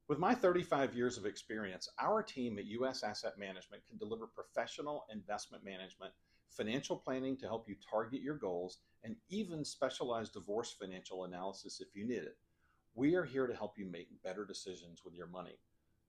With my 35 years of experience, our team at US Asset Management can deliver professional investment management, financial planning to help you target your goals, and even specialized divorce financial analysis if you need it. We are here to help you make better decisions with your money.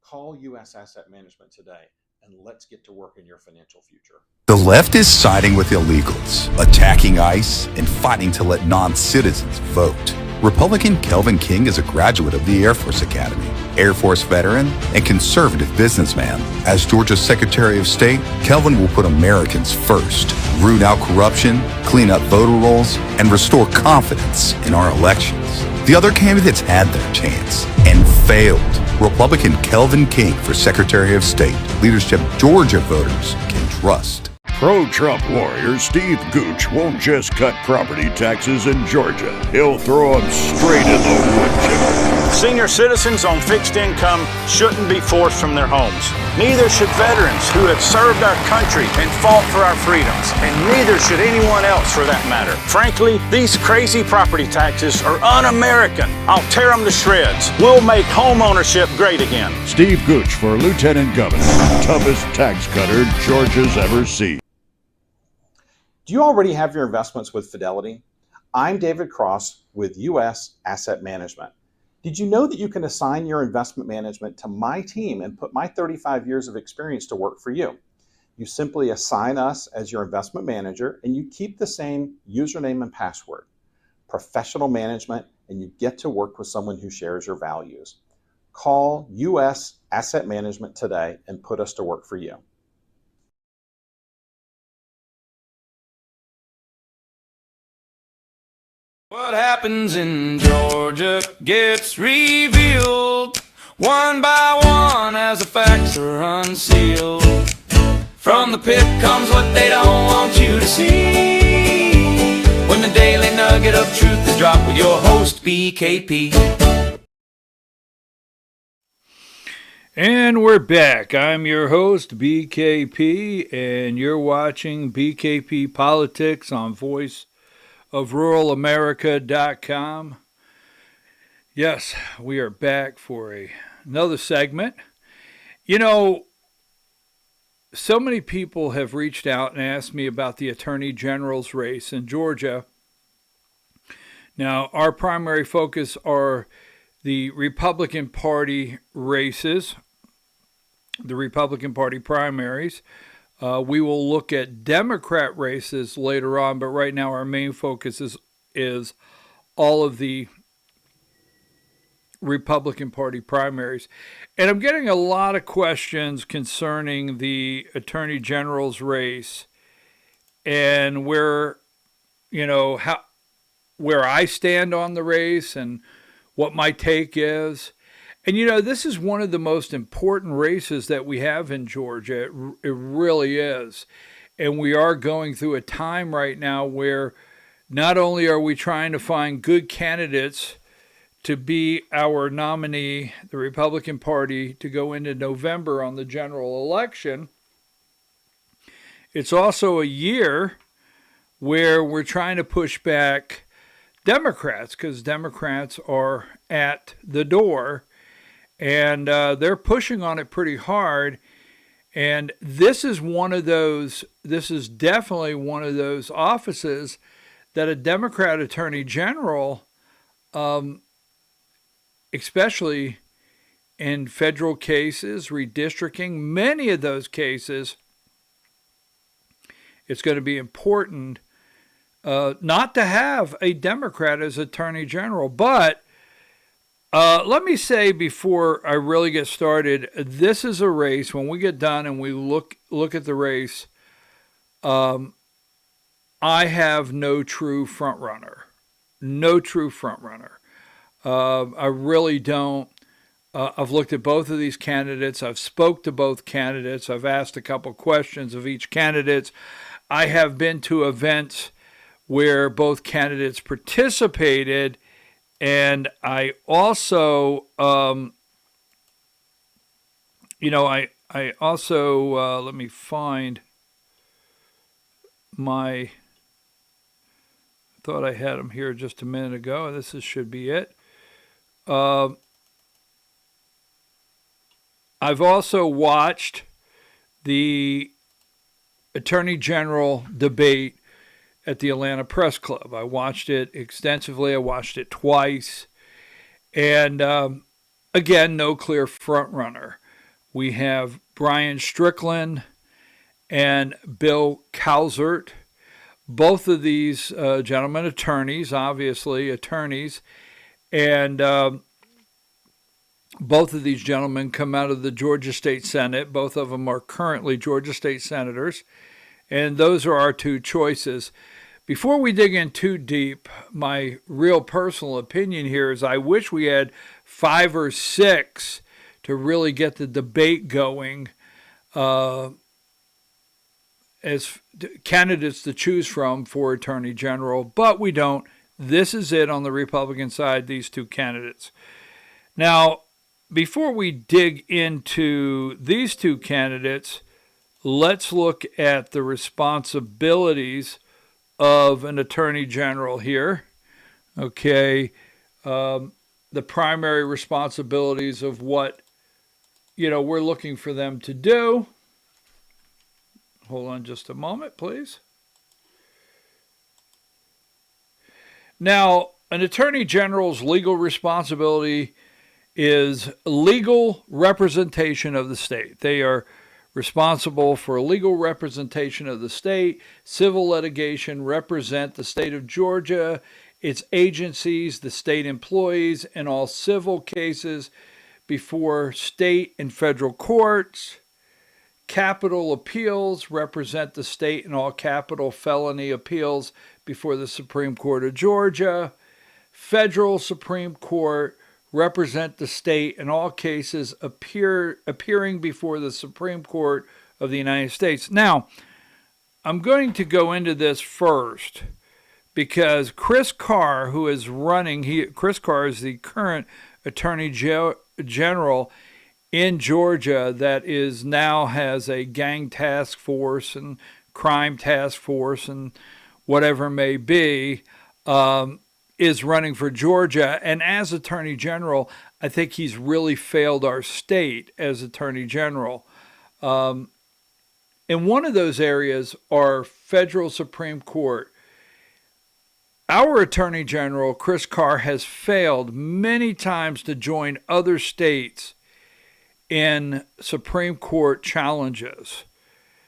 Call US Asset Management today and let's get to work in your financial future. The left is siding with illegals, attacking ICE, and fighting to let non-citizens vote. Republican Kelvin King is a graduate of the Air Force Academy, Air Force veteran, and conservative businessman. As Georgia's Secretary of State, Kelvin will put Americans first, root out corruption, clean up voter rolls, and restore confidence in our elections. The other candidates had their chance and failed. Republican Kelvin King for Secretary of State, leadership Georgia voters can trust. Pro-Trump warrior Steve Gooch won't just cut property taxes in Georgia. He'll throw them straight in the wood chipper. Senior citizens on fixed income shouldn't be forced from their homes. Neither should veterans who have served our country and fought for our freedoms. And neither should anyone else for that matter. Frankly, these crazy property taxes are un-American. I'll tear them to shreds. We'll make home ownership great again. Steve Gooch for Lieutenant Governor. Toughest tax cutter Georgia's ever seen. Do you already have your investments with Fidelity? I'm David Cross with US Asset Management. Did you know that you can assign your investment management to my team and put my 35 years of experience to work for you? You simply assign us as your investment manager and you keep the same username and password. Professional management, and you get to work with someone who shares your values. Call US Asset Management today and put us to work for you. What happens in Georgia gets revealed one by one as the facts are unsealed. From the pit comes what they don't want you to see. When the daily nugget of truth is dropped with your host, BKP. And we're back. I'm your host, BKP, and you're watching BKP Politics on Voice of ruralamerica.com. Yes, we are back for another segment. You know, so many people have reached out and asked me about the Attorney General's race in Georgia. Now, our primary focus are the Republican Party races, the Republican Party primaries. We will look at Democrat races later on, but right now our main focus is all of the Republican Party primaries. And I'm getting a lot of questions concerning the Attorney General's race and where I stand on the race and what my take is. And, this is one of the most important races that we have in Georgia. It really is. And we are going through a time right now where not only are we trying to find good candidates to be our nominee, the Republican Party, to go into November on the general election, it's also a year where we're trying to push back Democrats because Democrats are at the door. And they're pushing on it pretty hard. And this is definitely one of those offices that a Democrat attorney general, especially in federal cases, redistricting, many of those cases, it's going to be important not to have a Democrat as attorney general. But let me say before I really get started, this is a race. When we get done and we look at the race, I have no true front runner. No true front runner. I really don't. I've looked at both of these candidates. I've spoke to both candidates. I've asked a couple questions of each candidate. I have been to events where both candidates participated. And I also, I also, let me find I thought I had them here just a minute ago. Should be it. I've also watched the Attorney General debate at the Atlanta Press Club. I watched it extensively. I watched it twice. And again, no clear front runner. We have Brian Strickland and Bill Calzert. Both of these gentlemen, attorneys, obviously attorneys, and both of these gentlemen come out of the Georgia State Senate. Both of them are currently Georgia State Senators, and those are our two choices. Before we dig in too deep, my real personal opinion here is I wish we had 5 or 6 to really get the debate going as candidates to choose from for Attorney General, but we don't. This is it on the Republican side, these two candidates. Now, before we dig into these two candidates, let's look at the responsibilities of an Attorney General here. Okay, the primary responsibilities of what, we're looking for them to do. Hold on just a moment, please. Now, an Attorney General's legal responsibility is legal representation of the state. They are responsible for legal representation of the state. Civil litigation represent the state of Georgia, its agencies, the state employees, and all civil cases before state and federal courts. Capital appeals represent the state in all capital felony appeals before the Supreme Court of Georgia. Federal Supreme Court represent the state in all cases appearing before the Supreme Court of the United States. Now, I'm going to go into this first because Chris Carr, who is running, Chris Carr is the current Attorney General in Georgia that is now has a gang task force and crime task force and whatever it may be, is running for Georgia. And as Attorney General, I think he's really failed our state as Attorney General. And one of those areas are federal Supreme Court. Our Attorney General, Chris Carr, has failed many times to join other states in Supreme Court challenges.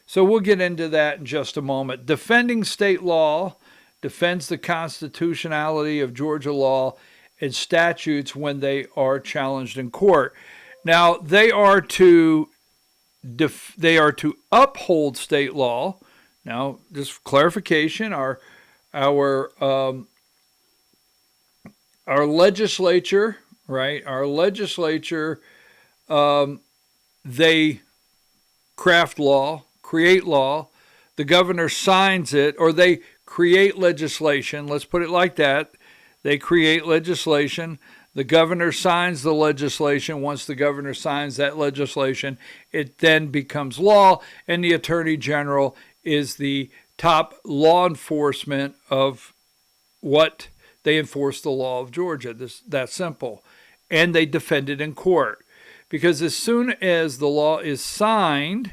So we'll get into that in just a moment. Defending state law defends the constitutionality of Georgia law and statutes when they are challenged in court. Now, they are to uphold state law. Now, just clarification, our legislature, right? Our legislature, they craft law, create law. The governor signs it, or they create legislation. Let's put it like that. They create legislation. The governor signs the legislation. Once the governor signs that legislation, it then becomes law, and the Attorney General is the top law enforcement of what they enforce the law of Georgia. That's simple. And they defend it in court. Because as soon as the law is signed,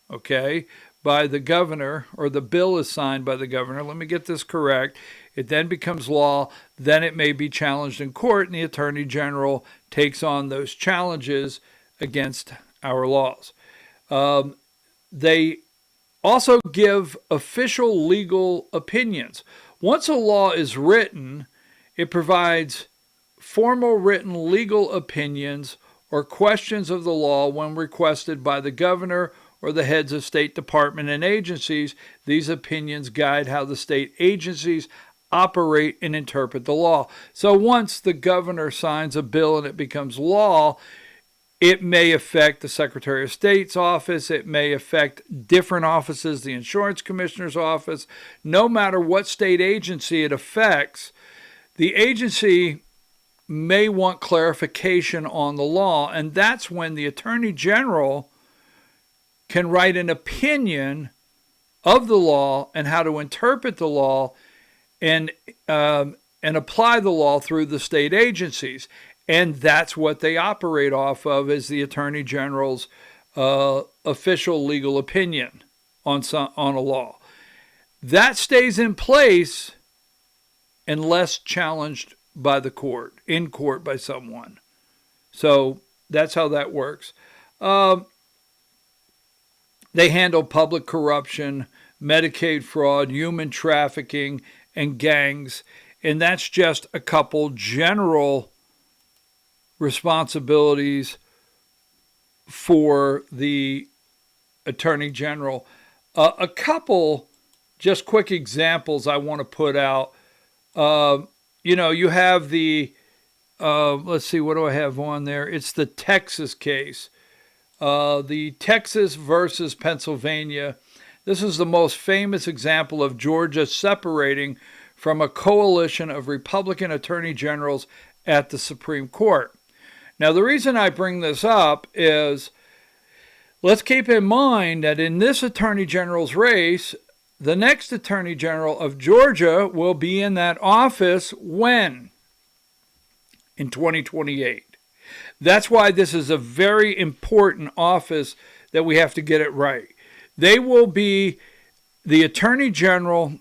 okay, by the governor, or the bill is signed by the governor, let me get this correct, it then becomes law, then it may be challenged in court, and the Attorney General takes on those challenges against our laws. They also give official legal opinions. Once a law is written, it provides formal written legal opinions or questions of the law when requested by the governor or the heads of State Department and agencies. These opinions guide how the state agencies operate and interpret the law. So once the governor signs a bill and it becomes law, it may affect the Secretary of State's office. It may affect different offices, the Insurance Commissioner's office. No matter what state agency it affects, the agency may want clarification on the law, and that's when the Attorney General can write an opinion of the law and how to interpret the law and apply the law through the state agencies. And that's what they operate off of, is the Attorney General's official legal opinion on a law. That stays in place unless challenged by the court, in court by someone. So that's how that works. They handle public corruption, Medicaid fraud, human trafficking, and gangs. And that's just a couple general responsibilities for the Attorney General. A couple just quick examples I want to put out. You have the, let's see, what do I have on there? It's the Texas case. The Texas versus Pennsylvania. This is the most famous example of Georgia separating from a coalition of Republican attorney generals at the Supreme Court. Now, the reason I bring this up is, let's keep in mind that in this attorney general's race, the next attorney general of Georgia will be in that office when? In 2028. That's why this is a very important office that we have to get it right. They will be the attorney general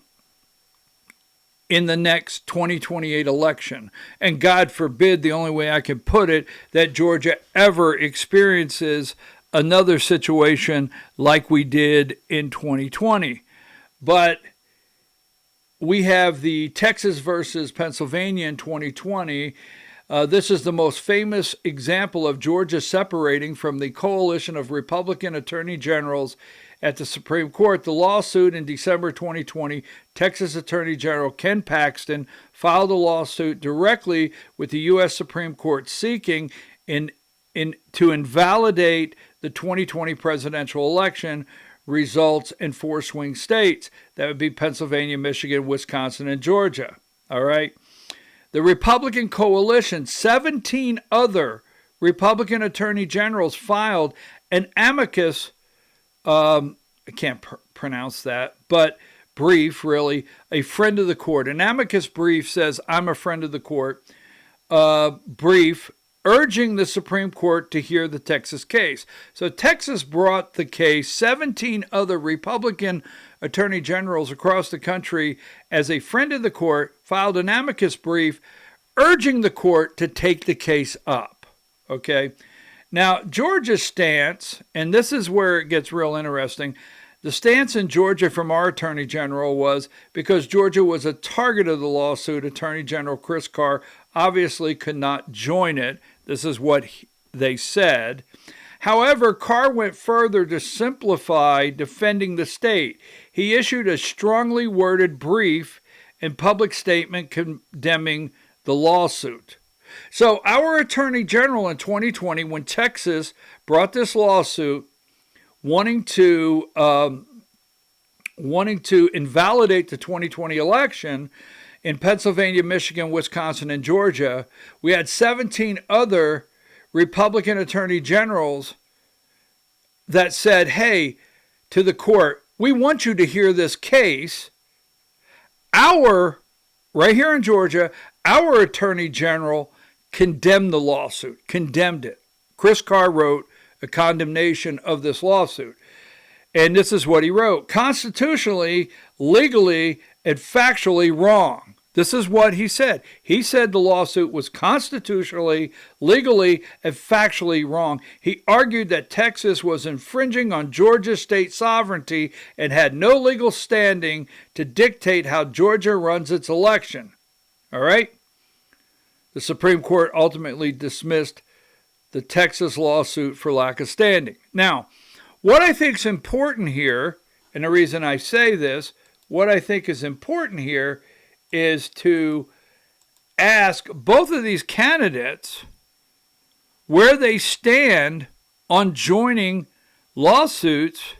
in the next 2028 election. And God forbid, the only way I can put it, that Georgia ever experiences another situation like we did in 2020. But we have the Texas versus Pennsylvania in 2020. This is the most famous example of Georgia separating from the coalition of Republican attorney generals at the Supreme Court. The lawsuit in December 2020, Texas Attorney General Ken Paxton filed a lawsuit directly with the U.S. Supreme Court seeking to invalidate the 2020 presidential election results in 4 swing states. That would be Pennsylvania, Michigan, Wisconsin, and Georgia. All right. The Republican coalition, 17 other Republican attorney generals filed an amicus, I can't pronounce that, but brief, really, a friend of the court. An amicus brief says, I'm a friend of the court, brief urging the Supreme Court to hear the Texas case. So Texas brought the case. 17 other Republican attorney generals across the country, as a friend of the court, filed an amicus brief urging the court to take the case up. Okay? Now, Georgia's stance, and this is where it gets real interesting, the stance in Georgia from our attorney general was, because Georgia was a target of the lawsuit, Attorney General Chris Carr obviously could not join it. This is what they said. However, Carr went further to simplify defending the state. He issued a strongly worded brief and public statement condemning the lawsuit. So our attorney general in 2020, when Texas brought this lawsuit wanting to invalidate the 2020 election in Pennsylvania, Michigan, Wisconsin, and Georgia, we had 17 other Republican attorney generals that said, hey, to the court, we want you to hear this case. Right here in Georgia, our attorney general condemned the lawsuit, condemned it. Chris Carr wrote a condemnation of this lawsuit. And this is what he wrote: constitutionally, legally, and factually wrong. This is what he said. He said the lawsuit was constitutionally, legally, and factually wrong. He argued that Texas was infringing on Georgia's state sovereignty and had no legal standing to dictate how Georgia runs its election. All right? The Supreme Court ultimately dismissed the Texas lawsuit for lack of standing. Now, what I think is important here, and the reason I say this, what I think is important here is to ask both of these candidates where they stand on joining lawsuits.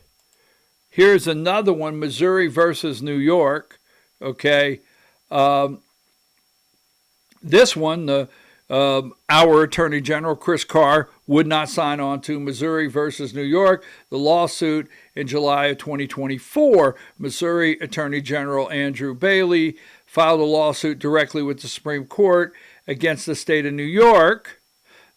Here's another one, Missouri versus New York. Okay. This one, our Attorney General, Chris Carr, would not sign on to. Missouri versus New York, the lawsuit in July of 2024. Missouri Attorney General Andrew Bailey filed a lawsuit directly with the Supreme Court against the state of New York.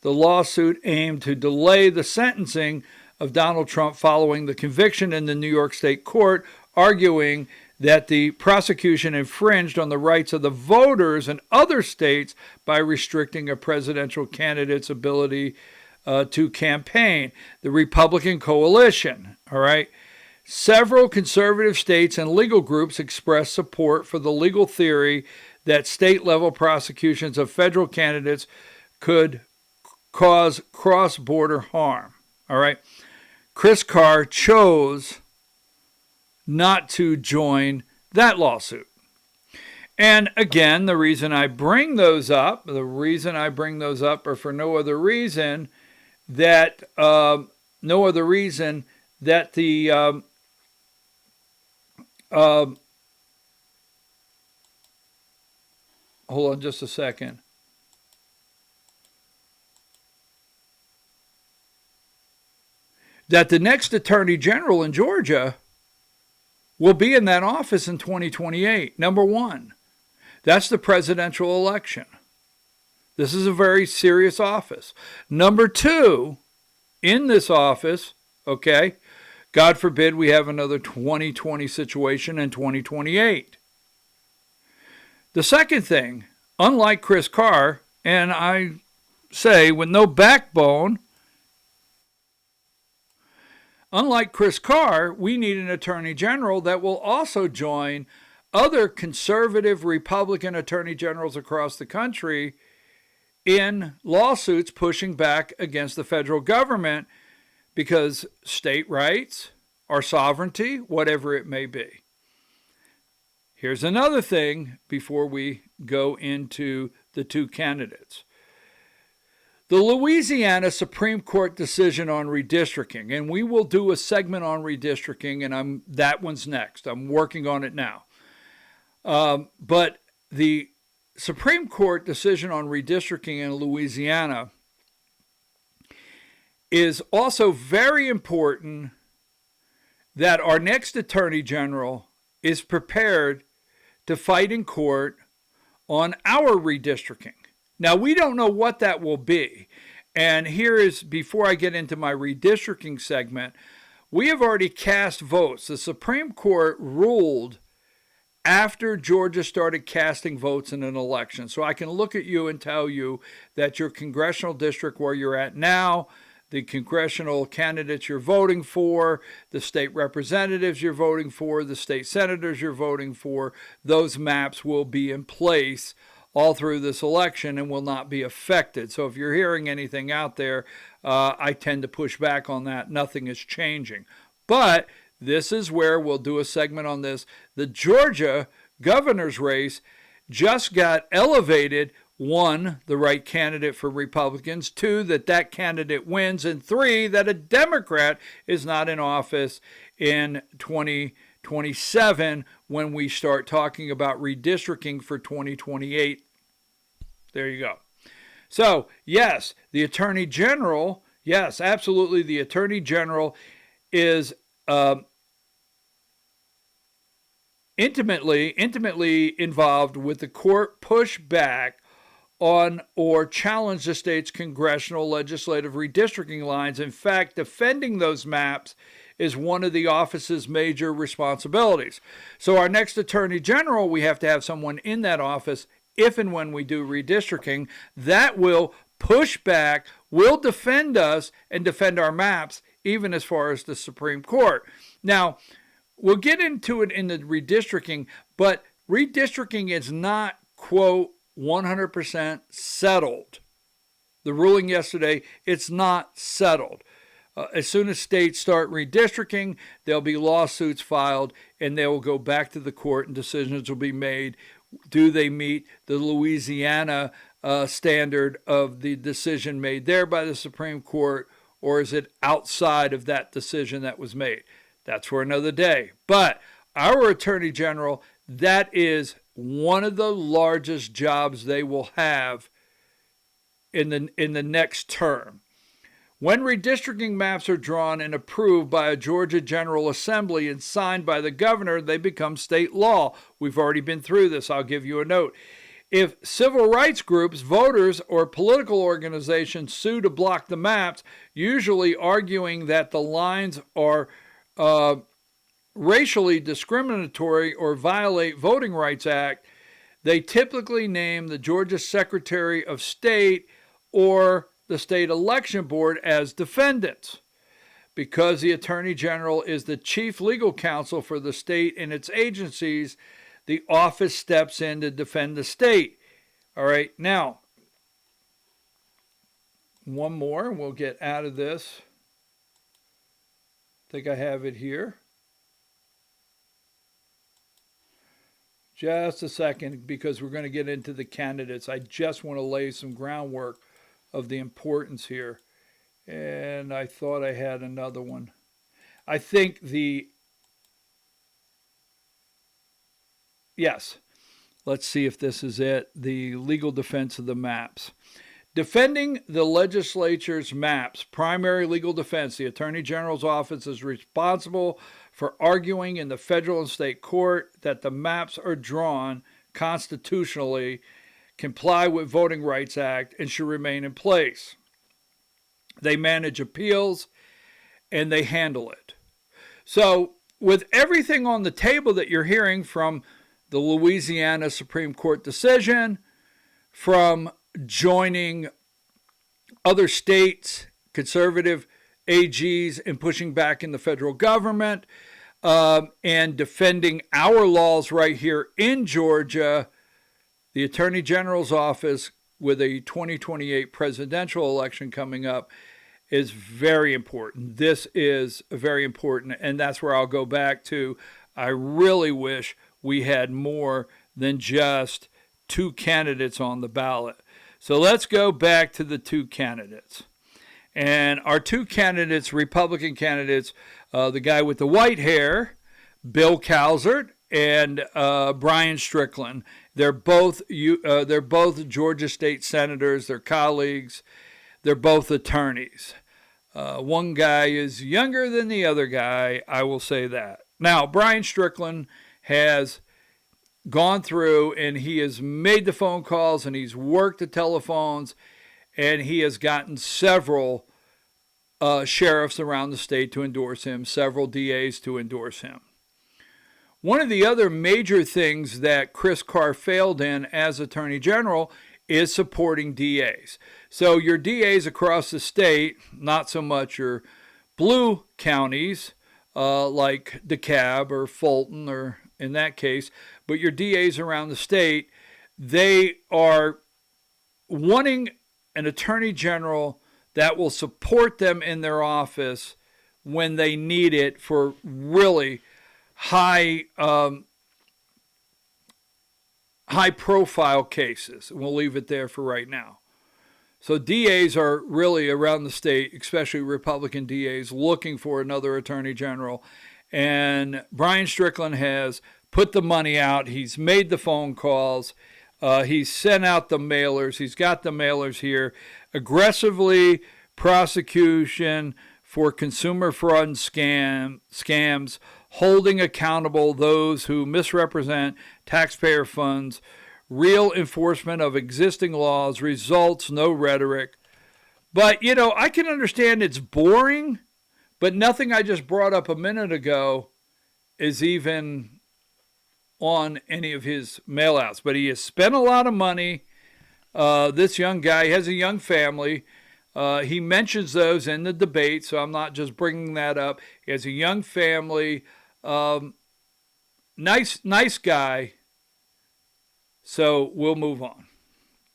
The lawsuit aimed to delay the sentencing of Donald Trump following the conviction in the New York State Court, arguing that the prosecution infringed on the rights of the voters in other states by restricting a presidential candidate's ability to campaign. The Republican coalition, all right? Several conservative states and legal groups expressed support for the legal theory that state-level prosecutions of federal candidates could cause cross-border harm, all right? Chris Carr chose not to join that lawsuit. And again, the reason I bring those up are for no other reason that the hold on just a second. That the next Attorney General in Georgia will be in that office in 2028. Number one, that's the presidential election. This is a very serious office. Number two, in this office, okay, God forbid we have another 2020 situation in 2028. The second thing, unlike Chris Carr, and I say with no backbone, unlike Chris Carr, we need an attorney general that will also join other conservative Republican attorney generals across the country in lawsuits pushing back against the federal government because state rights, our sovereignty, whatever it may be. Here's another thing before we go into the two candidates. The Louisiana Supreme Court decision on redistricting, and we will do a segment on redistricting, and that one's next. I'm working on it now. But the Supreme Court decision on redistricting in Louisiana is also very important that our next Attorney General is prepared to fight in court on our redistricting. Now, we don't know what that will be. And here is, before I get into my redistricting segment, we have already cast votes. The Supreme Court ruled after Georgia started casting votes in an election. So I can look at you and tell you that your congressional district where you're at now, the congressional candidates you're voting for, the state representatives you're voting for, the state senators you're voting for, those maps will be in place all through this election and will not be affected. So if you're hearing anything out there, I tend to push back on that. Nothing is changing. But this is where we'll do a segment on this. The Georgia governor's race just got elevated. 1, the right candidate for Republicans. 2, that candidate wins. And 3, that a Democrat is not in office in 2027 when we start talking about redistricting for 2028. There you go. So, yes, the Attorney General, yes, absolutely, the Attorney General is intimately involved with the court pushback on or challenge the state's congressional legislative redistricting lines. In fact, defending those maps is one of the office's major responsibilities. So our next Attorney General, we have to have someone in that office if and when we do redistricting that will push back, will defend us and defend our maps, even as far as the Supreme Court. Now, we'll get into it in the redistricting, but redistricting is not, quote, 100% settled. The ruling yesterday, it's not settled. As soon as states start redistricting, there'll be lawsuits filed, and they will go back to the court, and decisions will be made. Do they meet the Louisiana standard of the decision made there by the Supreme Court, or is it outside of that decision that was made? That's for another day. But our Attorney General, that is one of the largest jobs they will have in the next term. When redistricting maps are drawn and approved by a Georgia General Assembly and signed by the governor, they become state law. We've already been through this. I'll give you a note. If civil rights groups, voters, or political organizations sue to block the maps, usually arguing that the lines are racially discriminatory or violate Voting Rights Act, they typically name the Georgia Secretary of State or the state election board as defendants. Because the Attorney General is the chief legal counsel for the state and its agencies, the office steps in to defend the state. All right, now, one more, we'll get out of this. I think I have it here. Just a second, because we're going to get into the candidates. I just want to lay some groundwork of the importance here. And I thought I had another one. I think yes, let's see if this is it. The legal defense of the maps. Defending the legislature's maps, primary legal defense. The Attorney General's office is responsible for arguing in the federal and state court that the maps are drawn constitutionally, comply with Voting Rights Act, and should remain in place. They manage appeals, and they handle it. So, with everything on the table that you're hearing from the Louisiana Supreme Court decision, from joining other states, conservative AGs, and pushing back in the federal government, and defending our laws right here in Georgia, the Attorney General's office, with a 2028 presidential election coming up, is very important. This is very important, and that's where I'll go back to. I really wish we had more than just 2 candidates on the ballot. So let's go back to the 2 candidates. And our 2 candidates, Republican candidates, the guy with the white hair, Bill Calzert, and Brian Strickland. They're both Georgia State senators. They're colleagues. They're both attorneys. One guy is younger than the other guy, I will say that. Now, Brian Strickland has gone through and he has made the phone calls and he's worked the telephones and he has gotten several sheriffs around the state to endorse him, several DAs to endorse him. One of the other major things that Chris Carr failed in as Attorney General is supporting DAs. So your DAs across the state, not so much your blue counties like DeKalb or Fulton or in that case, but your DAs around the state, they are wanting an Attorney General that will support them in their office when they need it for really high profile cases. We'll leave it there for right now. So DAs are really around the state, especially Republican DAs, looking for another Attorney General. And Brian Strickland has put the money out. He's made the phone calls. He's sent out the mailers. He's got the mailers here. Aggressively prosecution for consumer fraud and scams, holding accountable those who misrepresent taxpayer funds, real enforcement of existing laws, results, no rhetoric. But, I can understand it's boring, but nothing I just brought up a minute ago is even on any of his mailouts. But he has spent a lot of money. This young guy has a young family. He mentions those in the debate, so I'm not just bringing that up. He has a young family. Nice guy. So we'll move on.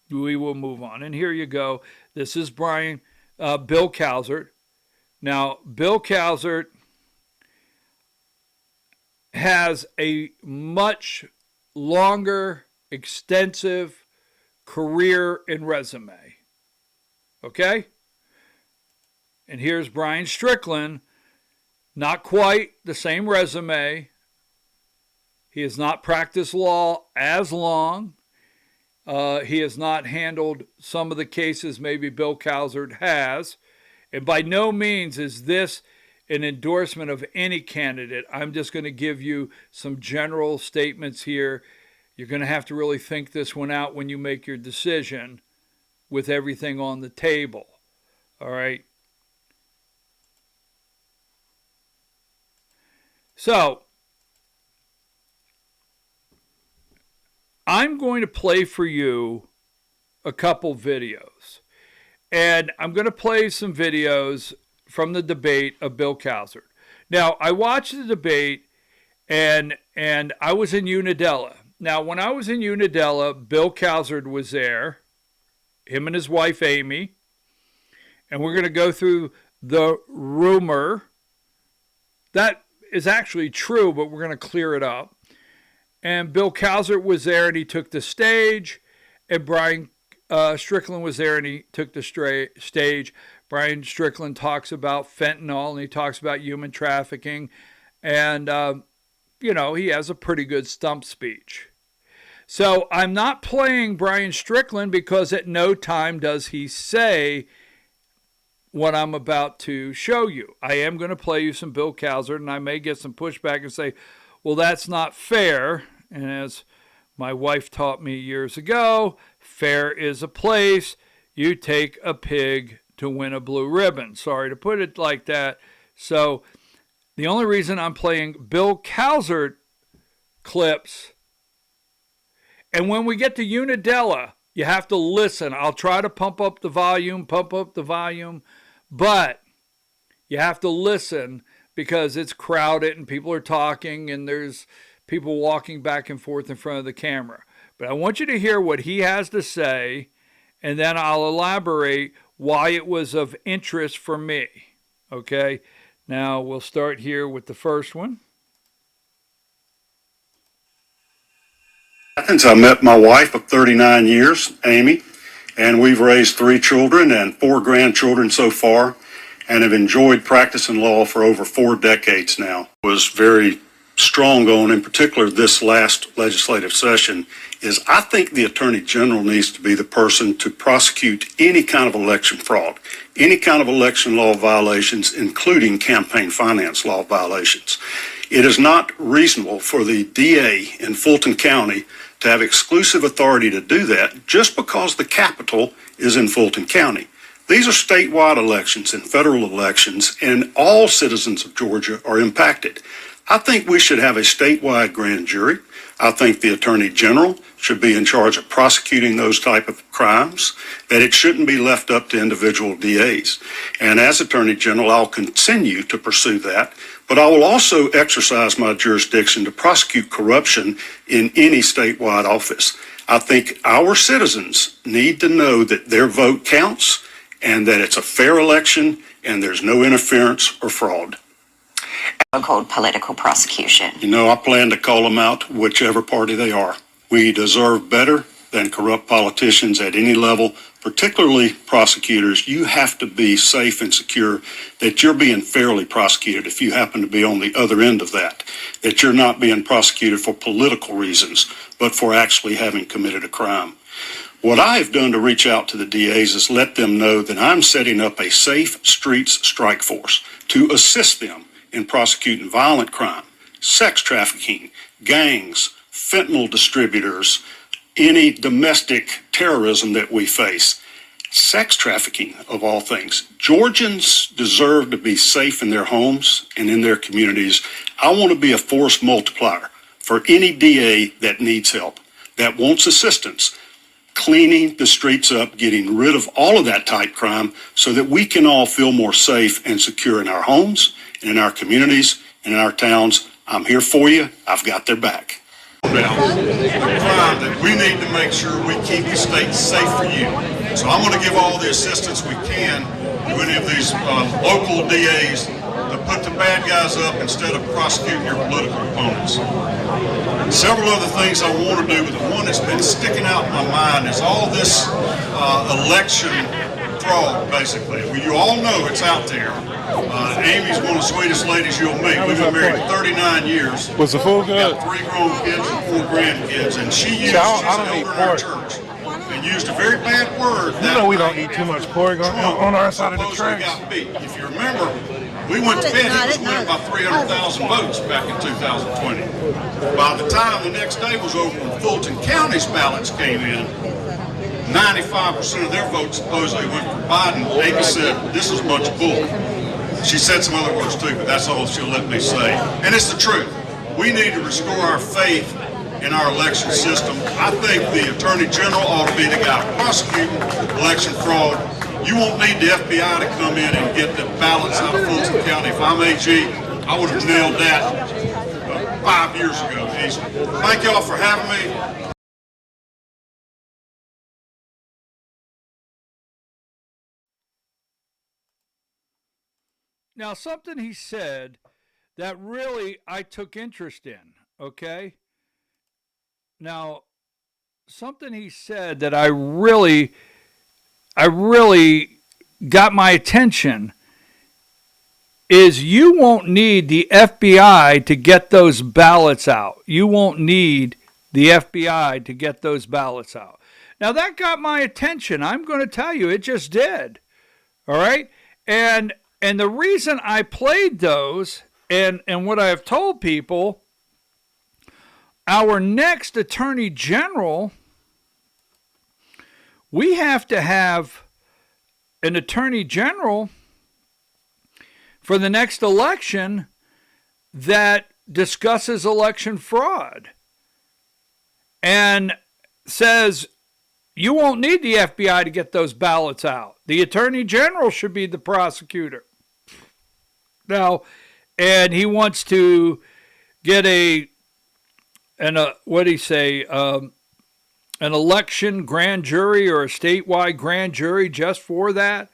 We will move on. And here you go. This is Bill Calzert. Now, Bill Calzert has a much longer, extensive career and resume. Okay? And here's Brian Strickland. Not quite the same resume. He has not practiced law as long. He has not handled some of the cases maybe Bill Calzert has. And by no means is this an endorsement of any candidate. I'm just going to give you some general statements here. You're going to have to really think this one out when you make your decision with everything on the table. All right. So, I'm going to play for you a couple videos. And I'm going to play some videos from the debate of Bill Cowsert. Now, I watched the debate and I was in Unadilla. Now, when I was in Unadilla, Bill Cowsert was there, him and his wife Amy, and we're going to go through the rumor. That is actually true, but we're going to clear it up. And Bill Cowsert was there and he took the stage, and Brian Strickland was there and he took the stage. Brian Strickland talks about fentanyl and he talks about human trafficking, and he has a pretty good stump speech. So I'm not playing Brian Strickland because at no time does he say what I'm about to show you. I am going to play you some Bill Cowsert, and I may get some pushback and say, well, that's not fair. And as my wife taught me years ago, fair is a place. You take a pig to win a blue ribbon. Sorry to put it like that. So the only reason I'm playing Bill Cowsert clips, and when we get to Unadilla, you have to listen. I'll try to pump up the volume, but you have to listen because it's crowded and people are talking and there's people walking back and forth in front of the camera. But I want you to hear what he has to say, and then I'll elaborate why it was of interest for me. Okay? Now we'll start here with the first one. Since I met my wife of 39 years, Amy, and we've raised 3 children and 4 grandchildren so far, and have enjoyed practicing law for over 4 decades now. Was very strong on, in particular, this last legislative session, is I think the Attorney General needs to be the person to prosecute any kind of election fraud, any kind of election law violations, including campaign finance law violations. It is not reasonable for the DA in Fulton County to have exclusive authority to do that just because the capital is in Fulton County. These are statewide elections and federal elections, and all citizens of Georgia are impacted. I think we should have a statewide grand jury. I think the Attorney General should be in charge of prosecuting those type of crimes, that it shouldn't be left up to individual DAs. And as Attorney General, I'll continue to pursue that, but I will also exercise my jurisdiction to prosecute corruption in any statewide office. I think our citizens need to know that their vote counts and that it's a fair election and there's no interference or fraud. Called political prosecution. I plan to call them out, whichever party they are. We deserve better than corrupt politicians at any level, particularly prosecutors. You have to be safe and secure that you're being fairly prosecuted if you happen to be on the other end of that you're not being prosecuted for political reasons, but for actually having committed a crime. What I have done to reach out to the DAs is let them know that I'm setting up a safe streets strike force to assist them in prosecuting violent crime, sex trafficking, gangs, fentanyl distributors, any domestic terrorism that we face, sex trafficking of all things. Georgians deserve to be safe in their homes and in their communities. I want to be a force multiplier for any DA that needs help, that wants assistance, cleaning the streets up, getting rid of all of that type crime so that we can all feel more safe and secure in our homes, and in our communities, and in our towns. I'm here for you. I've got their back. That we need to make sure we keep the state safe for you. So I'm going to give all the assistance we can to any of these local DAs to put the bad guys up instead of prosecuting your political opponents. Several other things I want to do, but the one that's been sticking out in my mind is all this election fraud, basically. Well, you all know it's out there. Amy's one of the sweetest ladies you'll meet. We've been married 39 years. Was the food good? Got 3 grown kids and 4 grandkids, and she's elder in our church. And and used a very bad word. You know we don't eat too much pork on our side of the tracks. Got beat. If you remember, we went to bed, he was winning by 300,000 votes back in 2020. By the time the next day was over, when Fulton County's ballots came in, 95% of their votes supposedly went for Biden. Amy said, this is a bunch of bull. She said some other words too, but that's all she'll let me say. And it's the truth. We need to restore our faith in our election system. I think the Attorney General ought to be the guy prosecuting election fraud. You won't need the FBI to come in and get the ballots out of Fulton County. If I'm AG, I would have nailed that 5 years ago. Thank y'all for having me. Now, something he said that really I took interest in, okay? Now, something he said that I really got my attention is you won't need the FBI to get those ballots out. You won't need the FBI to get those ballots out. Now, that got my attention. I'm going to tell you, it just did. All right? And the reason I played those and what I have told people, our next Attorney General, we have to have an Attorney General for the next election that discusses election fraud and says you won't need the FBI to get those ballots out. The Attorney General should be the prosecutor. Now, and he wants to get an election grand jury or a statewide grand jury just for that.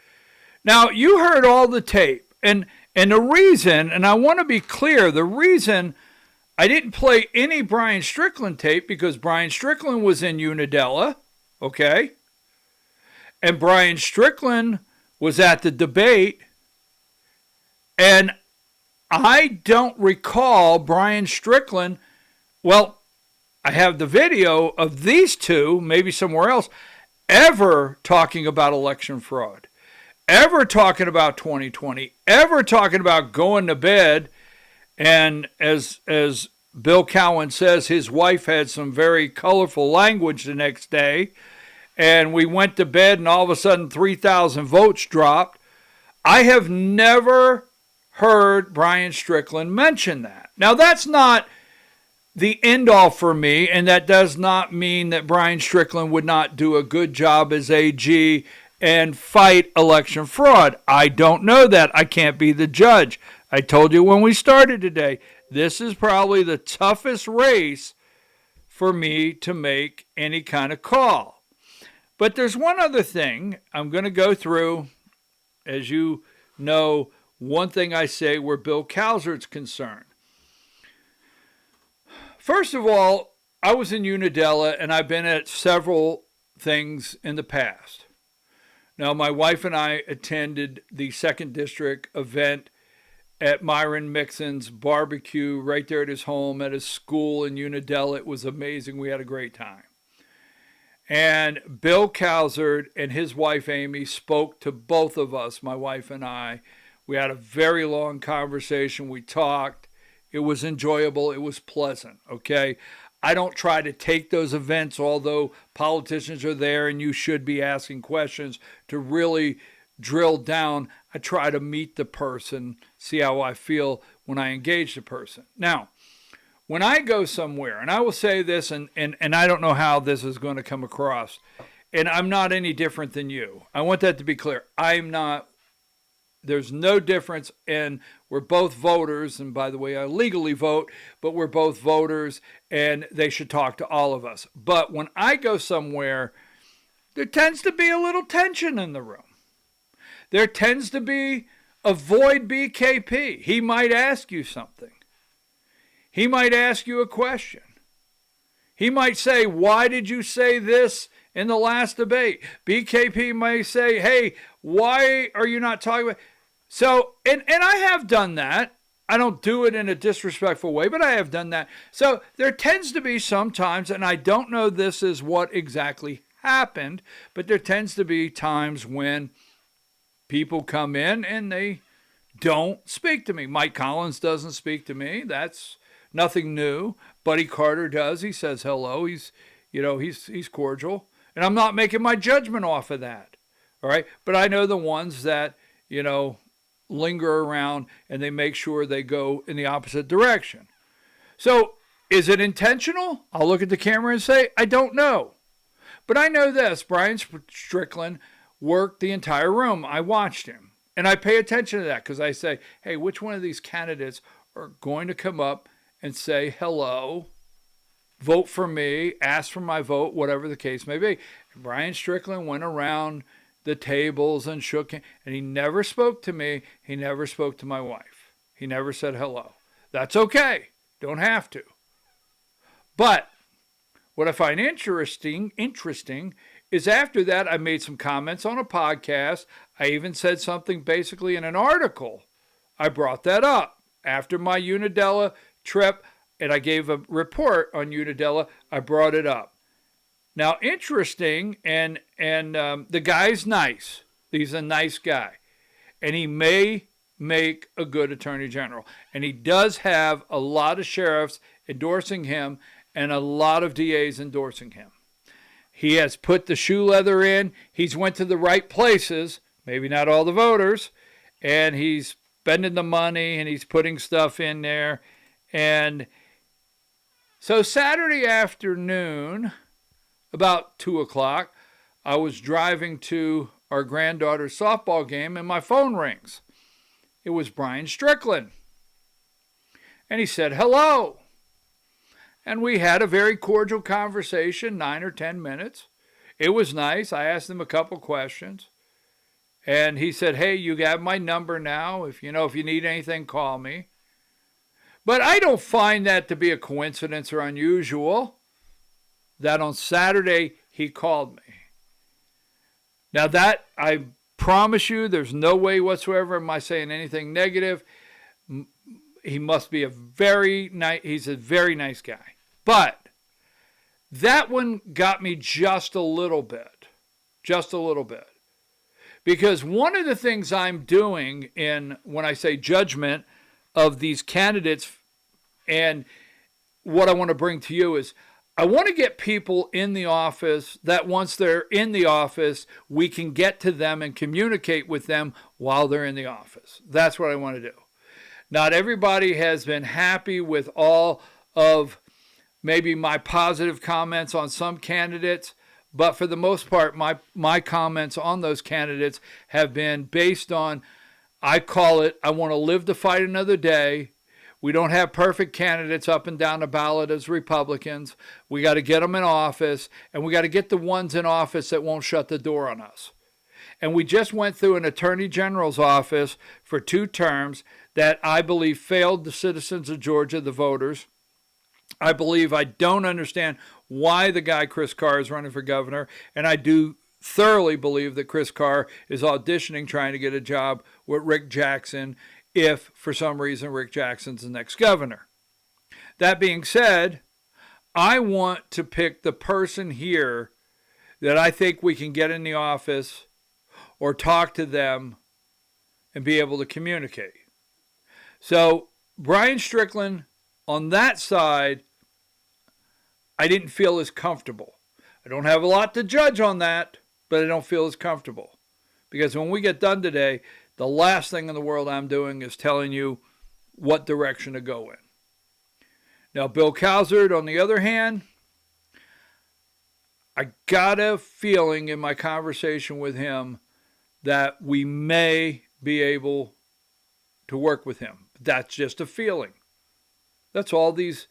Now, you heard all the tape, and the reason, and I want to be clear, the reason I didn't play any Brian Strickland tape because Brian Strickland was in Unadilla, okay? And Brian Strickland was at the debate, and I don't recall Brian Strickland, well, I have the video of these two, maybe somewhere else, ever talking about election fraud, ever talking about 2020, ever talking about going to bed. And as Bill Cowan says, his wife had some very colorful language the next day. And we went to bed and all of a sudden 3,000 votes dropped. I have never heard Brian Strickland mention that. Now, that's not the end all for me, and that does not mean that Brian Strickland would not do a good job as AG and fight election fraud. I don't know that. I can't be the judge. I told you when we started today, this is probably the toughest race for me to make any kind of call. But there's one other thing I'm going to go through. As you know, one thing I say where Bill Calzert's concerned. First of all, I was in Unadilla, and I've been at several things in the past. Now, my wife and I attended the 2nd District event at Myron Mixon's barbecue right there at his home, at his school in Unadilla. It was amazing. We had a great time. And Bill Calzert and his wife Amy spoke to both of us, my wife and I. We had a very long conversation. We talked. It was enjoyable. It was pleasant, okay? I don't try to take those events, although politicians are there and you should be asking questions to really drill down. I try to meet the person, see how I feel when I engage the person. Now, when I go somewhere, and I will say this, and I don't know how this is going to come across, and I'm not any different than you. I want that to be clear. I'm not. There's no difference, and we're both voters, and by the way, I legally vote, but we're both voters, and they should talk to all of us. But when I go somewhere, there tends to be a little tension in the room. There tends to be avoid BKP. He might ask you something. He might ask you a question. He might say, why did you say this in the last debate? BKP may say, hey, why are you not talking about? So, and I have done that. I don't do it in a disrespectful way, but I have done that. So there tends to be sometimes, and I don't know this is what exactly happened, but there tends to be times when people come in and they don't speak to me. Mike Collins doesn't speak to me. That's nothing new. Buddy Carter does. He says hello. He's cordial. And I'm not making my judgment off of that. All right. But I know the ones that, linger around and they make sure they go in the opposite direction. So is it intentional? I'll look at the camera and say, I don't know. But I know this. Brian Strickland worked the entire room. I watched him. And I pay attention to that because I say, hey, which one of these candidates are going to come up and say hello, vote for me, ask for my vote, whatever the case may be. And Brian Strickland went around the tables and shook hands, and he never spoke to me. He never spoke to my wife. He never said hello. That's okay. Don't have to. But what I find interesting is after that, I made some comments on a podcast. I even said something basically in an article. I brought that up after my Unadilla trip, and I gave a report on Unadilla. I brought it up. Now, interesting, and the guy's nice. He's a nice guy. And he may make a good attorney general. And he does have a lot of sheriffs endorsing him and a lot of DAs endorsing him. He has put the shoe leather in. He's went to the right places, maybe not all the voters, and he's spending the money and he's putting stuff in there. And so Saturday afternoon, about 2 o'clock, I was driving to our granddaughter's softball game and my phone rings. It was Brian Strickland. And he said, hello. And we had a very cordial conversation, 9 or 10 minutes. It was nice. I asked him a couple questions. And he said, hey, you have my number now. If you need anything, call me. But I don't find that to be a coincidence or unusual that on Saturday he called me. Now that, I promise you, there's no way whatsoever am I saying anything negative. He must be he's a very nice guy. But that one got me just a little bit. Because one of the things I'm doing when I say judgment of these candidates, and what I want to bring to you is, I want to get people in the office that once they're in the office, we can get to them and communicate with them while they're in the office. That's what I want to do. Not everybody has been happy with all of maybe my positive comments on some candidates, but for the most part, my comments on those candidates have been based on, I call it, I want to live to fight another day. We don't have perfect candidates up and down the ballot as Republicans. We got to get them in office, and we got to get the ones in office that won't shut the door on us. And we just went through an attorney general's office for 2 terms that I believe failed the citizens of Georgia, the voters. I don't understand why the guy Chris Carr is running for governor, and I do thoroughly believe that Chris Carr is auditioning trying to get a job with Rick Jackson if, for some reason, Rick Jackson's the next governor. That being said, I want to pick the person here that I think we can get in the office or talk to them and be able to communicate. So Brian Strickland, on that side, I didn't feel as comfortable. I don't have a lot to judge on that, but I don't feel as comfortable. Because when we get done today, the last thing in the world I'm doing is telling you what direction to go in. Now, Bill Calzert, on the other hand, I got a feeling in my conversation with him that we may be able to work with him. That's just a feeling. That's all this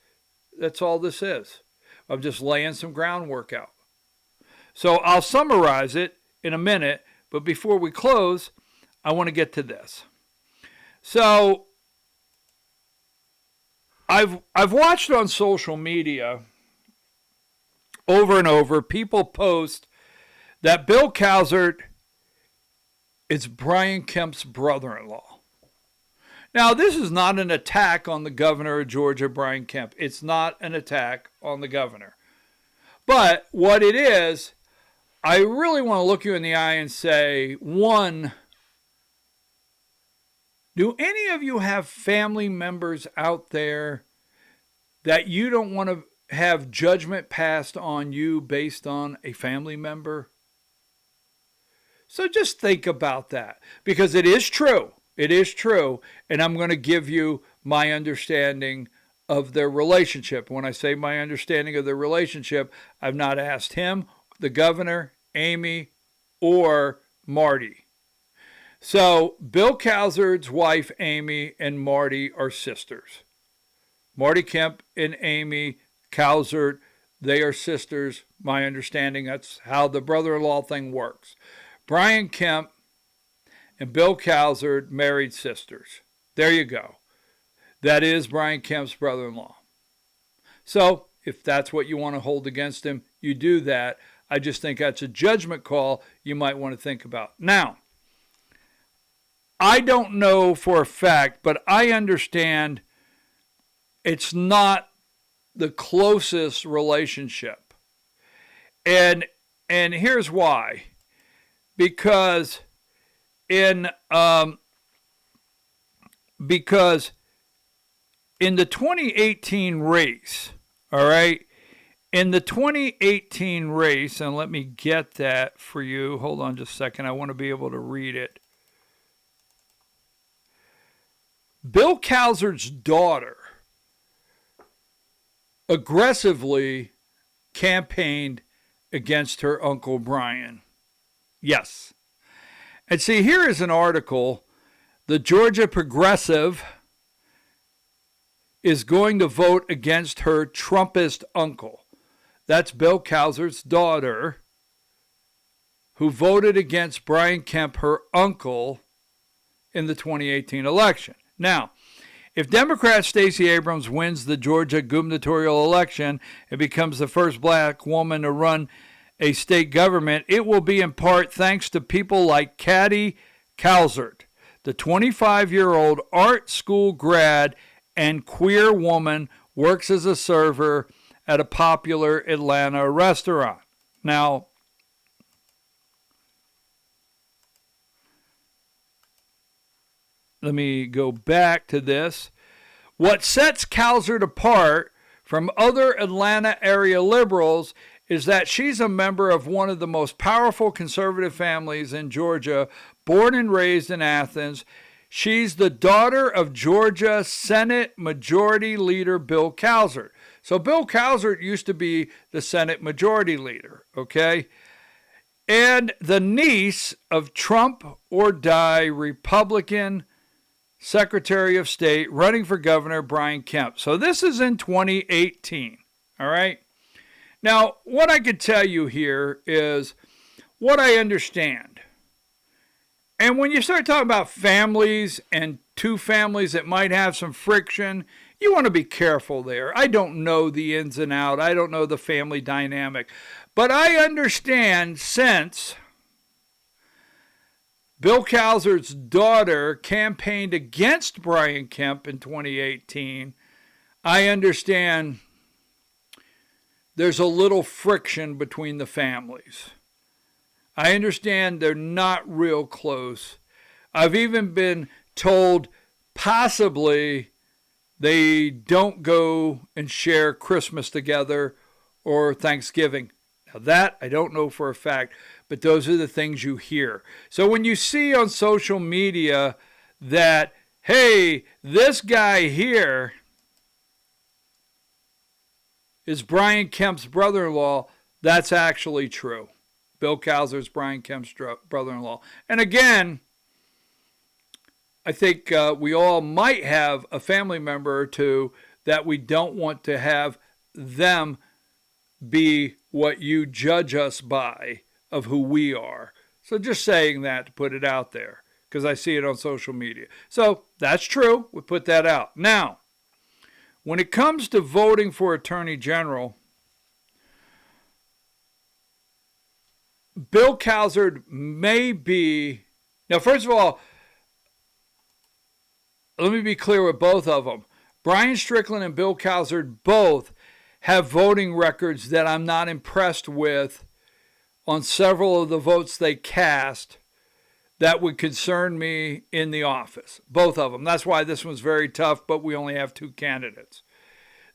is. I'm just laying some groundwork out. So I'll summarize it in a minute, but before we close, I want to get to this. So I've watched on social media over and over people post that Bill Calzert is Brian Kemp's brother-in-law. Now, this is not an attack on the governor of Georgia, Brian Kemp. It's not an attack on the governor. But what it is, I really want to look you in the eye and say, one, do any of you have family members out there that you don't want to have judgment passed on you based on a family member? So just think about that, because it is true. It is true. And I'm going to give you my understanding of their relationship. When I say my understanding of their relationship, I've not asked him, the governor, Amy, or Marty. So Bill Calzard's wife, Amy, and Marty are sisters. Marty Kemp and Amy Calzard, they are sisters. My understanding, that's how the brother-in-law thing works. Brian Kemp and Bill Calzard married sisters. There you go. That is Brian Kemp's brother-in-law. So if that's what you want to hold against him, you do that. I just think that's a judgment call you might want to think about. Now, I don't know for a fact, but I understand it's not the closest relationship. And here's why. Because in the 2018 race, all right, in the 2018 race, and let me get that for you. Hold on just a second. I want to be able to read it. Bill Calzard's daughter aggressively campaigned against her Uncle Brian. Yes. And see, here is an article. The Georgia Progressive is going to vote against her Trumpist uncle. That's Bill Calzard's daughter, who voted against Brian Kemp, her uncle, in the 2018 election. Now, if Democrat Stacey Abrams wins the Georgia gubernatorial election and becomes the first black woman to run a state government, it will be in part thanks to people like Caddy Calzard, the 25-year-old art school grad and queer woman works as a server at a popular Atlanta restaurant. Now, let me go back to this. What sets Calzard apart from other Atlanta area liberals is that she's a member of one of the most powerful conservative families in Georgia, born and raised in Athens. She's the daughter of Georgia Senate Majority Leader Bill Calzard. So Bill Calzard used to be the Senate Majority Leader, okay? And the niece of Trump or die Republican Secretary of State running for governor Brian Kemp. So this is in 2018, all right? Now, what I could tell you here is what I understand. And when you start talking about families and two families that might have some friction, you want to be careful there. I don't know the ins and outs. I don't know the family dynamic. But I understand, since Bill Calzard's daughter campaigned against Brian Kemp in 2018, I understand there's a little friction between the families. I understand they're not real close. I've even been told possibly they don't go and share Christmas together or Thanksgiving. Now that I don't know for a fact, but those are the things you hear. So when you see on social media that, hey, this guy here is Brian Kemp's brother-in-law, that's actually true. Bill Calzard's Brian Kemp's brother-in-law. And again, I think we all might have a family member or two that we don't want to have them be what you judge us by of who we are. So just saying that to put it out there, because I see it on social media. So that's true. We put that out. Now, when it comes to voting for Attorney General, Bill Calzard may be... Now, first of all, let me be clear with both of them. Brian Strickland and Bill Calzard both have voting records that I'm not impressed with on several of the votes they cast that would concern me in the office. Both of them. That's why this one's very tough, but we only have 2 candidates.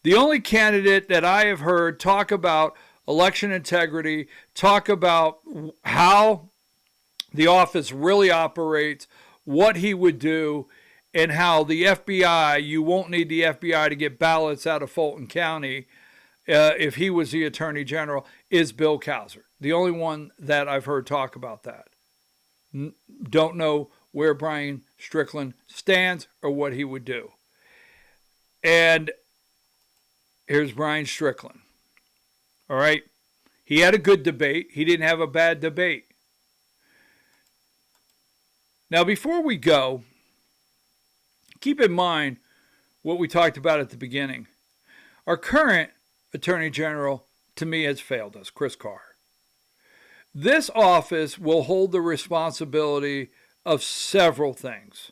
The only candidate that I have heard talk about election integrity, talk about how the office really operates, what he would do, and how the FBI, you won't need the FBI to get ballots out of Fulton County if he was the Attorney General, is Bill Cowser. The only one that I've heard talk about that. Don't know where Brian Strickland stands or what he would do. And here's Brian Strickland. All right. He had a good debate. He didn't have a bad debate. Now, before we go, keep in mind what we talked about at the beginning. Our current Attorney General, to me, has failed us, Chris Carr. This office will hold the responsibility of several things.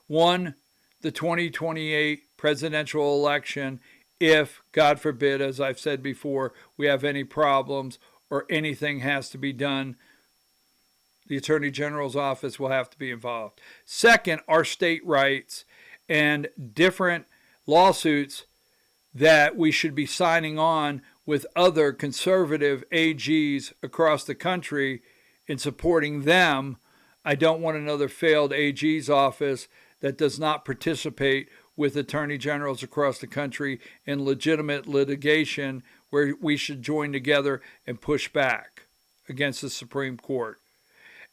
One, the 2028 presidential election, if, God forbid, as I've said before, we have any problems or anything has to be done, the Attorney General's office will have to be involved. Second, our state rights and different lawsuits that we should be signing on with other conservative AGs across the country in supporting them. I don't want another failed AG's office that does not participate with attorney generals across the country in legitimate litigation where we should join together and push back against the Supreme Court.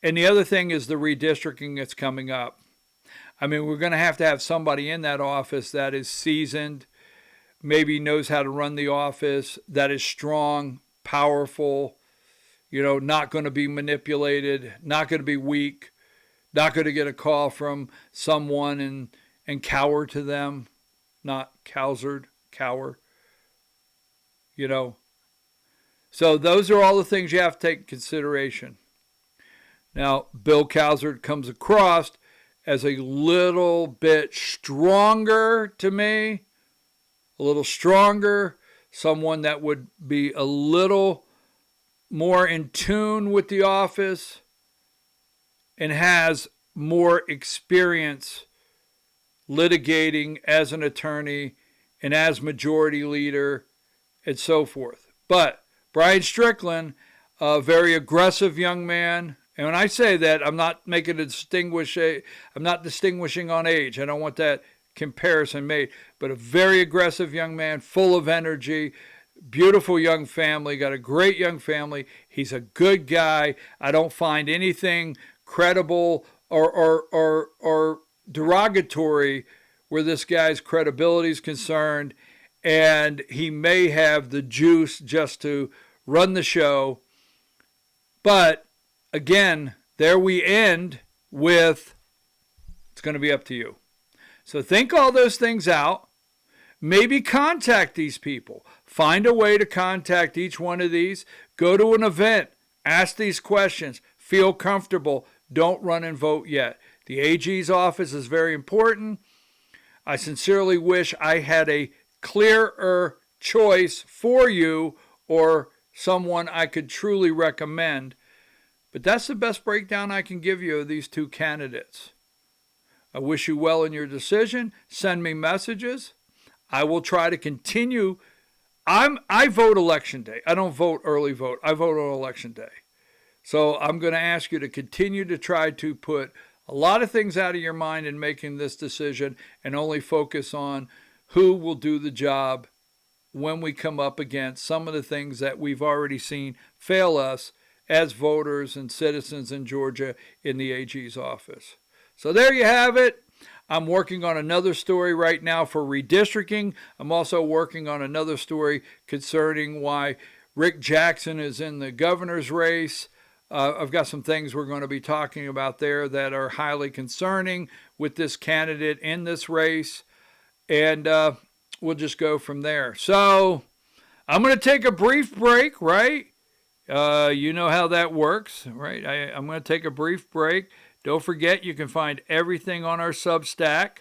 And the other thing is the redistricting that's coming up. I mean, we're going to have somebody in that office that is seasoned, maybe knows how to run the office, that is strong, powerful, not going to be manipulated, not going to be weak, not going to get a call from someone and cower to them, not cower. So those are all the things you have to take into consideration. Now, Bill Cowser comes across as a little bit stronger to me, a little stronger, someone that would be a little more in tune with the office and has more experience litigating as an attorney and as majority leader and so forth. But Brian Strickland, a very aggressive young man, and when I say that, I'm not distinguishing on age. I don't want that comparison made, but a very aggressive young man, full of energy, beautiful young family, got a great young family. He's a good guy. I don't find anything credible or derogatory where this guy's credibility is concerned, and he may have the juice just to run the show. But again, there we end with, it's going to be up to you. So think all those things out. Maybe contact these people. Find a way to contact each one of these. Go to an event. Ask these questions. Feel comfortable. Don't run and vote yet. The AG's office is very important. I sincerely wish I had a clearer choice for you or someone I could truly recommend. But that's the best breakdown I can give you of these 2 candidates. I wish you well in your decision. Send me messages. I will try to continue. I vote election day. I don't vote early vote. I vote on election day. So I'm going to ask you to continue to try to put a lot of things out of your mind in making this decision and only focus on who will do the job when we come up against some of the things that we've already seen fail us as voters and citizens in Georgia in the AG's office. So there you have it. I'm working on another story right now for redistricting. I'm also working on another story concerning why Rick Jackson is in the governor's race. I've got some things we're going to be talking about there that are highly concerning with this candidate in this race. And we'll just go from there. So I'm going to take a brief break, right? You know how that works, right? I'm going to take a brief break. Don't forget, you can find everything on our Substack,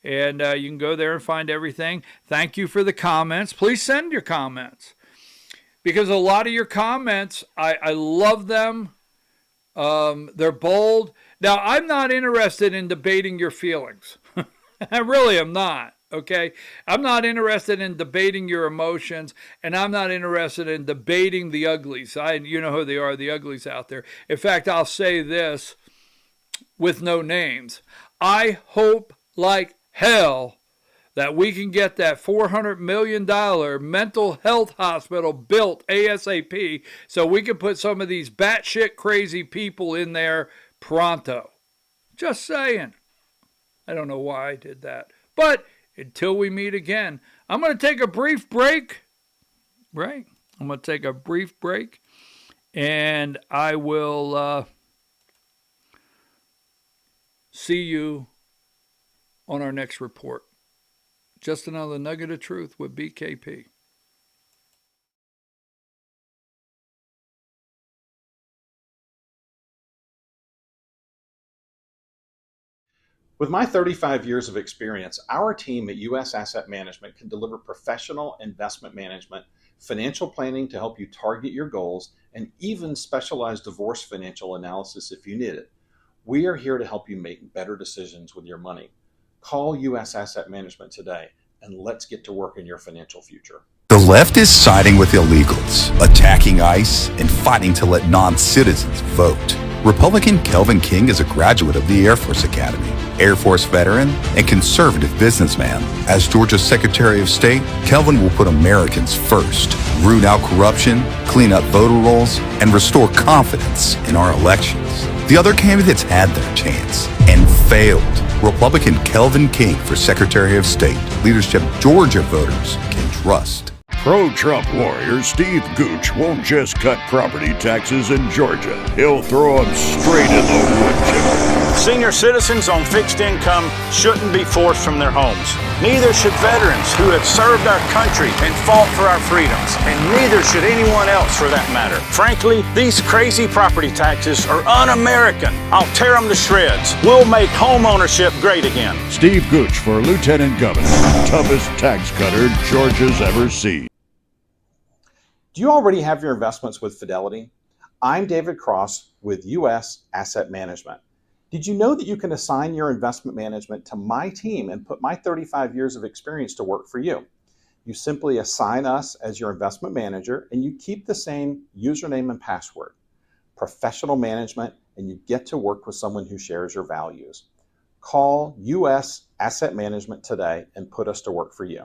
and you can go there and find everything. Thank you for the comments. Please send your comments. because a lot of your comments, I love them. They're bold. Now, I'm not interested in debating your feelings. I really am not. Okay. I'm not interested in debating your emotions, and I'm not interested in debating the uglies. You know who they are, the uglies out there. In fact, I'll say this with no names. I hope like hell that we can get that $400 million mental health hospital built ASAP so we can put some of these batshit crazy people in there pronto. Just saying. I don't know why I did that. But until we meet again, I'm going to take a brief break. Right? I'm going to take a brief break. And I will see you on our next report. Just another nugget of truth with BKP. With my 35 years of experience, our team at U.S. Asset Management can deliver professional investment management, financial planning to help you target your goals, and even specialized divorce financial analysis if you need it. We are here to help you make better decisions with your money. Call U.S. Asset Management today, and let's get to work in your financial future. The left is siding with illegals, attacking ICE, and fighting to let non-citizens vote. Republican Kelvin King is a graduate of the Air Force Academy, Air Force veteran, and conservative businessman. As Georgia's Secretary of State, Kelvin will put Americans first, root out corruption, clean up voter rolls, and restore confidence in our elections. The other candidates had their chance and failed. Republican Kelvin King for Secretary of State, leadership Georgia voters can trust. Pro-Trump warrior Steve Gooch won't just cut property taxes in Georgia. He'll throw them straight in the wood chipper. Senior citizens on fixed income shouldn't be forced from their homes. Neither should veterans who have served our country and fought for our freedoms. And neither should anyone else for that matter. Frankly, these crazy property taxes are un-American. I'll tear them to shreds. We'll make home ownership great again. Steve Gooch for Lieutenant Governor, toughest tax cutter Georgia's ever seen. Do you already have your investments with Fidelity? I'm David Cross with U.S. Asset Management. Did you know that you can assign your investment management to my team and put my 35 years of experience to work for you? You simply assign us as your investment manager and you keep the same username and password. Professional management, and you get to work with someone who shares your values. Call U.S. Asset Management today and put us to work for you.